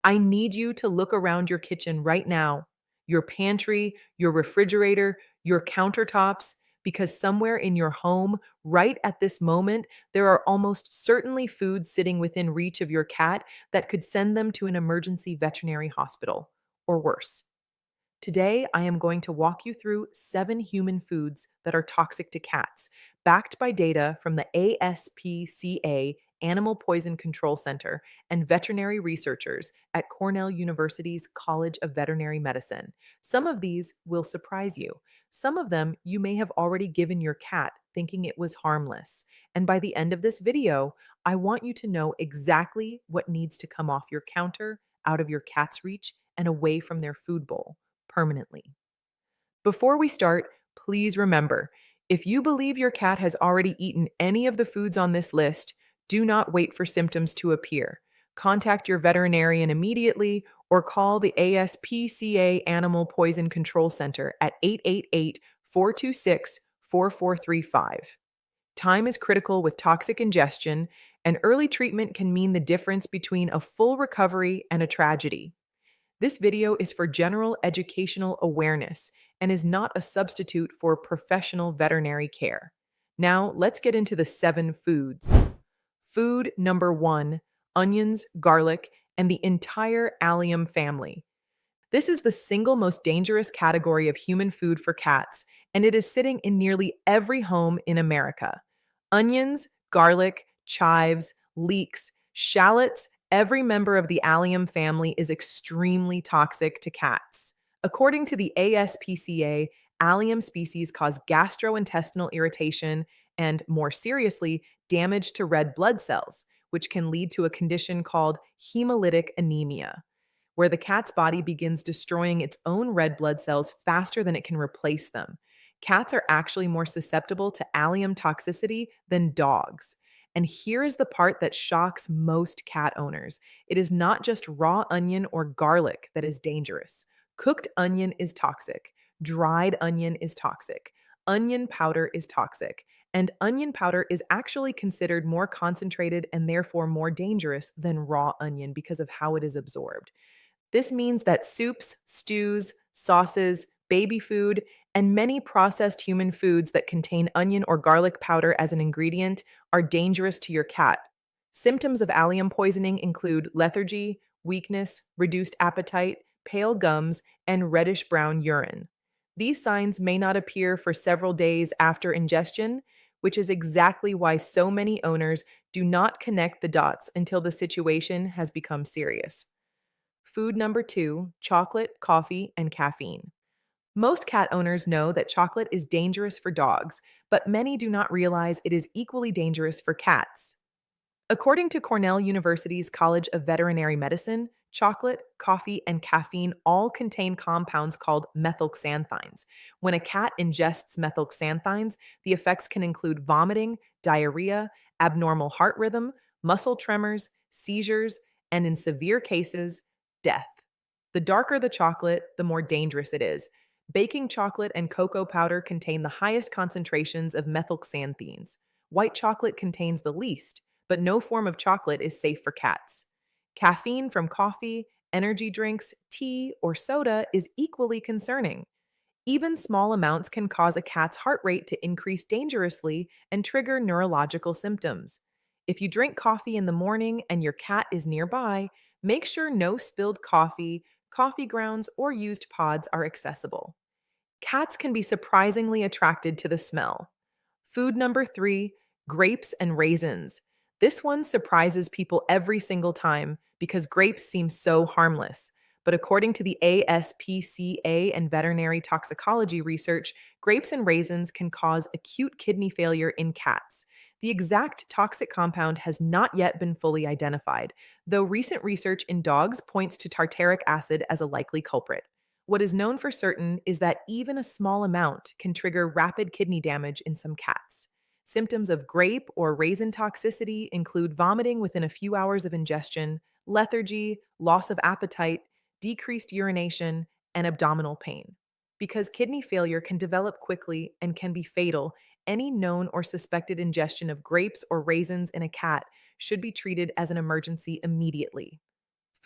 I need you to look around your kitchen right now, your pantry, your refrigerator, your countertops, because somewhere in your home, right at this moment, there are almost certainly foods sitting within reach of your cat that could send them to an emergency veterinary hospital, or worse. Today, I am going to walk you through 7 human foods that are toxic to cats, backed by data from the ASPCA Animal Poison Control Center and veterinary researchers at Cornell University's College of Veterinary Medicine. Some of these will surprise you. Some of them you may have already given your cat thinking it was harmless. And by the end of this video, I want you to know exactly what needs to come off your counter, out of your cat's reach, and away from their food bowl permanently. Before we start, please remember, if you believe your cat has already eaten any of the foods on this list, do not wait for symptoms to appear. Contact your veterinarian immediately or call the ASPCA Animal Poison Control Center at 888-426-4435. Time is critical with toxic ingestion, and early treatment can mean the difference between a full recovery and a tragedy. This video is for general educational awareness and is not a substitute for professional veterinary care. Now, let's get into the 7 foods. Food number 1: onions, garlic, and the entire allium family. This is the single most dangerous category of human food for cats, and it is sitting in nearly every home in America. Onions, garlic, chives, leeks, shallots, every member of the allium family is extremely toxic to cats. According to the ASPCA, allium species cause gastrointestinal irritation and, more seriously, damage to red blood cells, which can lead to a condition called hemolytic anemia, where the cat's body begins destroying its own red blood cells faster than it can replace them. Cats are actually more susceptible to allium toxicity than dogs. And here is the part that shocks most cat owners. It is not just raw onion or garlic that is dangerous. Cooked onion is toxic. Dried onion is toxic. Onion powder is toxic. And onion powder is actually considered more concentrated and therefore more dangerous than raw onion because of how it is absorbed. This means that soups, stews, sauces, baby food, and many processed human foods that contain onion or garlic powder as an ingredient are dangerous to your cat. Symptoms of allium poisoning include lethargy, weakness, reduced appetite, pale gums, and reddish brown urine. These signs may not appear for several days after ingestion, which is exactly why so many owners do not connect the dots until the situation has become serious. Food number 2: chocolate, coffee, and caffeine. Most cat owners know that chocolate is dangerous for dogs, but many do not realize it is equally dangerous for cats. According to Cornell University's College of Veterinary Medicine, chocolate, coffee, and caffeine all contain compounds called methylxanthines. When a cat ingests methylxanthines, the effects can include vomiting, diarrhea, abnormal heart rhythm, muscle tremors, seizures, and in severe cases, death. The darker the chocolate, the more dangerous it is. Baking chocolate and cocoa powder contain the highest concentrations of methylxanthines. White chocolate contains the least, but no form of chocolate is safe for cats. Caffeine from coffee, energy drinks, tea, or soda is equally concerning. Even small amounts can cause a cat's heart rate to increase dangerously and trigger neurological symptoms. If you drink coffee in the morning and your cat is nearby, make sure no spilled coffee, coffee grounds, or used pods are accessible. Cats can be surprisingly attracted to the smell. Food number 3: grapes and raisins. This one surprises people every single time because grapes seem so harmless. But according to the ASPCA and veterinary toxicology research, grapes and raisins can cause acute kidney failure in cats. The exact toxic compound has not yet been fully identified, though recent research in dogs points to tartaric acid as a likely culprit. What is known for certain is that even a small amount can trigger rapid kidney damage in some cats. Symptoms of grape or raisin toxicity include vomiting within a few hours of ingestion, lethargy, loss of appetite, decreased urination, and abdominal pain. Because kidney failure can develop quickly and can be fatal, any known or suspected ingestion of grapes or raisins in a cat should be treated as an emergency immediately.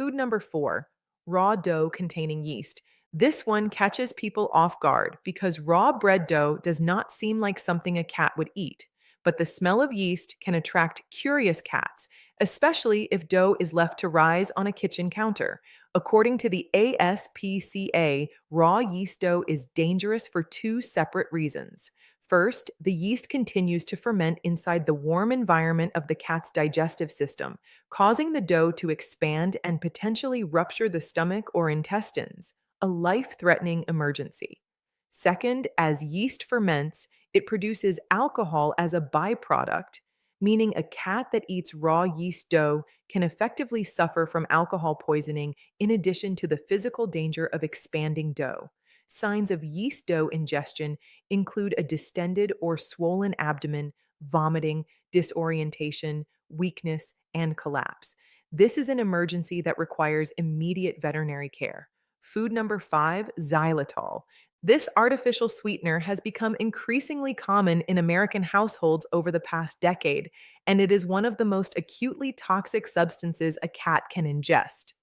Food number 4, raw dough containing yeast. This one catches people off guard because raw bread dough does not seem like something a cat would eat. But the smell of yeast can attract curious cats, especially if dough is left to rise on a kitchen counter. According to the ASPCA, raw yeast dough is dangerous for two separate reasons. First, the yeast continues to ferment inside the warm environment of the cat's digestive system, causing the dough to expand and potentially rupture the stomach or intestines, a life threatening emergency. Second, as yeast ferments, it produces alcohol as a byproduct, meaning a cat that eats raw yeast dough can effectively suffer from alcohol poisoning in addition to the physical danger of expanding dough. Signs of yeast dough ingestion include a distended or swollen abdomen, vomiting, disorientation, weakness, and collapse. This is an emergency that requires immediate veterinary care. Food number 5, xylitol. This artificial sweetener has become increasingly common in American households over the past decade, and it is one of the most acutely toxic substances a cat can ingest.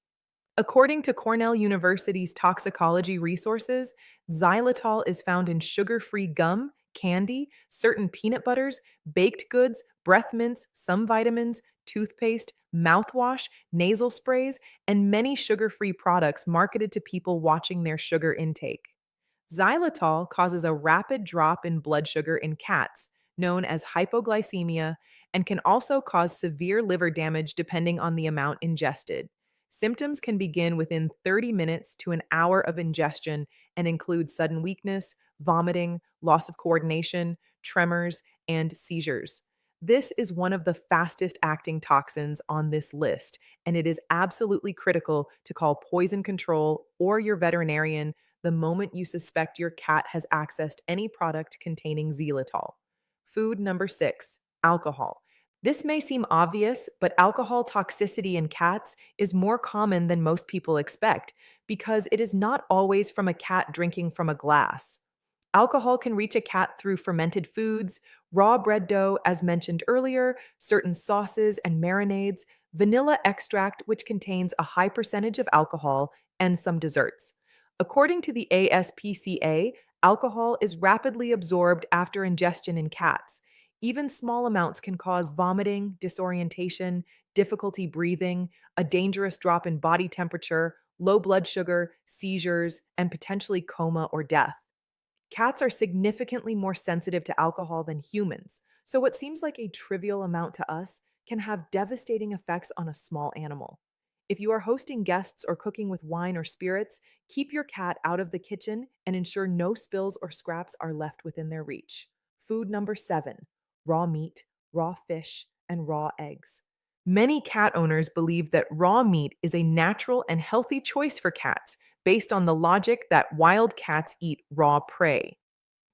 According to Cornell University's toxicology resources, xylitol is found in sugar free gum, candy, certain peanut butters, baked goods, breath mints, some vitamins, toothpaste, mouthwash, nasal sprays, and many sugar free products marketed to people watching their sugar intake. Xylitol causes a rapid drop in blood sugar in cats, known as hypoglycemia, and can also cause severe liver damage depending on the amount ingested. Symptoms can begin within 30 minutes to an hour of ingestion and include sudden weakness, vomiting, loss of coordination, tremors, and seizures. This is one of the fastest acting toxins on this list, and it is absolutely critical to call poison control or your veterinarian the moment you suspect your cat has accessed any product containing xylitol. Food number 6, alcohol. This may seem obvious, but alcohol toxicity in cats is more common than most people expect because it is not always from a cat drinking from a glass. Alcohol can reach a cat through fermented foods, raw bread dough, as mentioned earlier, certain sauces and marinades, vanilla extract, which contains a high percentage of alcohol, and some desserts. According to the ASPCA, alcohol is rapidly absorbed after ingestion in cats. Even small amounts can cause vomiting, disorientation, difficulty breathing, a dangerous drop in body temperature, low blood sugar, seizures, and potentially coma or death. Cats are significantly more sensitive to alcohol than humans, so what seems like a trivial amount to us can have devastating effects on a small animal. If you are hosting guests or cooking with wine or spirits, keep your cat out of the kitchen and ensure no spills or scraps are left within their reach. Food number 7, raw meat, raw fish, and raw eggs. Many cat owners believe that raw meat is a natural and healthy choice for cats based on the logic that wild cats eat raw prey.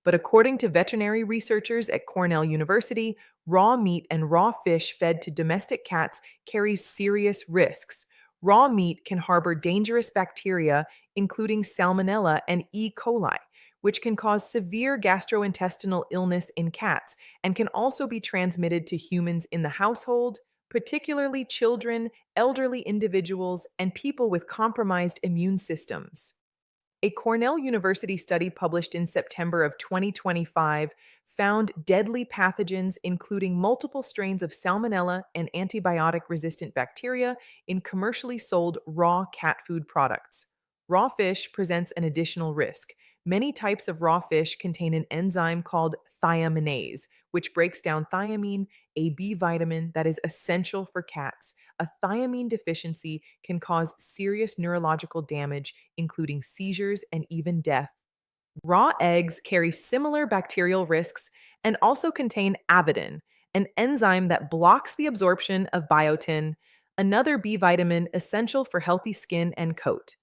But according to veterinary researchers at Cornell University, raw meat and raw fish fed to domestic cats carries serious risks. Raw meat can harbor dangerous bacteria, including Salmonella and E. coli, which can cause severe gastrointestinal illness in cats and can also be transmitted to humans in the household, particularly children, elderly individuals, and people with compromised immune systems. A Cornell University study published in September of 2025 found deadly pathogens, including multiple strains of Salmonella and antibiotic resistant bacteria, in commercially sold raw cat food products. Raw fish presents an additional risk. Many types of raw fish contain an enzyme called thiaminase, which breaks down thiamine, a B vitamin that is essential for cats. A thiamine deficiency can cause serious neurological damage, including seizures and even death. Raw eggs carry similar bacterial risks and also contain avidin, an enzyme that blocks the absorption of biotin, another B vitamin essential for healthy skin and coat.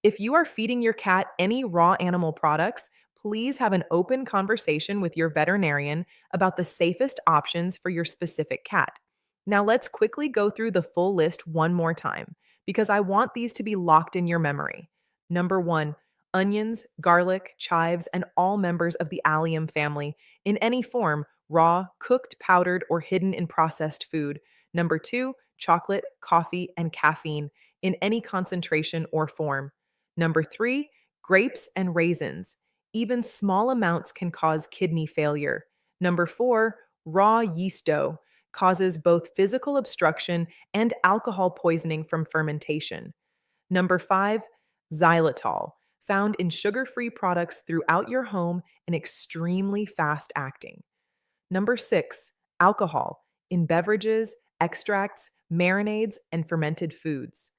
If you are feeding your cat any raw animal products, please have an open conversation with your veterinarian about the safest options for your specific cat. Now, let's quickly go through the full list one more time because I want these to be locked in your memory. Number 1, onions, garlic, chives, and all members of the allium family in any form, raw, cooked, powdered, or hidden in processed food. Number 2, chocolate, coffee, and caffeine. in any concentration or form. Number three, grapes and raisins. Even small amounts can cause kidney failure. Number four, raw yeast dough causes both physical obstruction and alcohol poisoning from fermentation. Number five, xylitol, found in sugar free products throughout your home and extremely fast acting. Number six, alcohol in beverages, extracts, marinades, and fermented foods.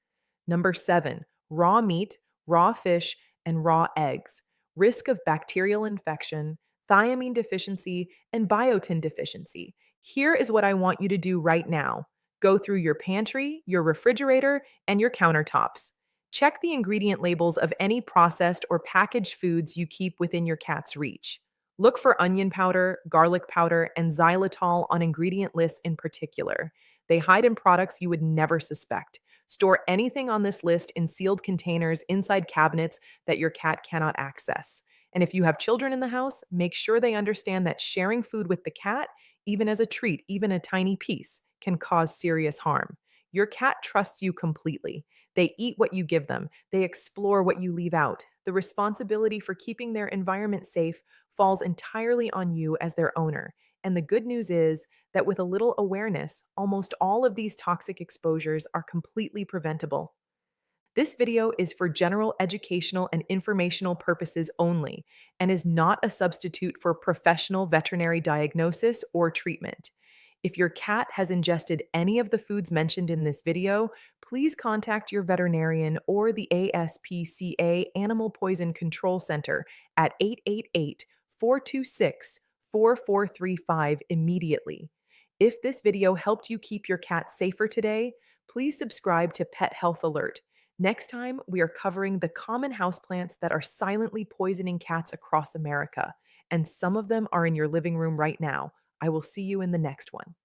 Number seven, raw meat, raw fish, and raw eggs. Risk of bacterial infection, thiamine deficiency, and biotin deficiency. Here is what I want you to do right now. Go through your pantry, your refrigerator, and your countertops. Check the ingredient labels of any processed or packaged foods you keep within your cat's reach. Look for onion powder, garlic powder, and xylitol on ingredient lists in particular. They hide in products you would never suspect. Store anything on this list in sealed containers inside cabinets that your cat cannot access. And if you have children in the house, make sure they understand that sharing food with the cat, even as a treat, even a tiny piece, can cause serious harm. Your cat trusts you completely. They eat what you give them, they explore what you leave out. The responsibility for keeping their environment safe falls entirely on you as their owner. And the good news is that with a little awareness, almost all of these toxic exposures are completely preventable. This video is for general educational and informational purposes only and is not a substitute for professional veterinary diagnosis or treatment. If your cat has ingested any of the foods mentioned in this video, please contact your veterinarian or the ASPCA Animal Poison Control Center at 888 426 4435 immediately. If this video helped you keep your cat safer today, please subscribe to Pet Health Alert. Next time, we are covering the common houseplants that are silently poisoning cats across America, and some of them are in your living room right now. I will see you in the next one.